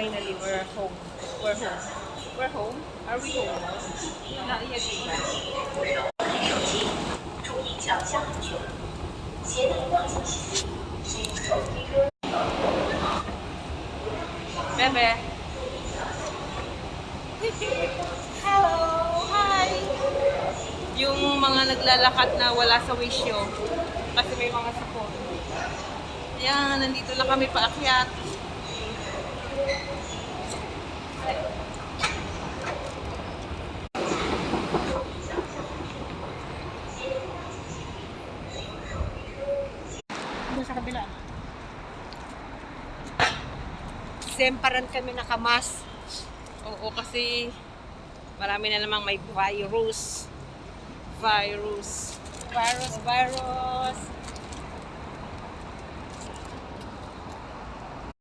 finally, we're home. We're home. We're home? Are we home now? Not yet. 手机，注意脚下安全。携带忘记系，请手机歌。Bebe. Hello! Hi! Yung mga naglalakad na wala sa wisyo kasi may mga sakon. Yan, nandito na kami paakyat. Doon sa kabila. Semparan kami nakamas. Oo, kasi marami na namang may virus. Virus. Virus, virus.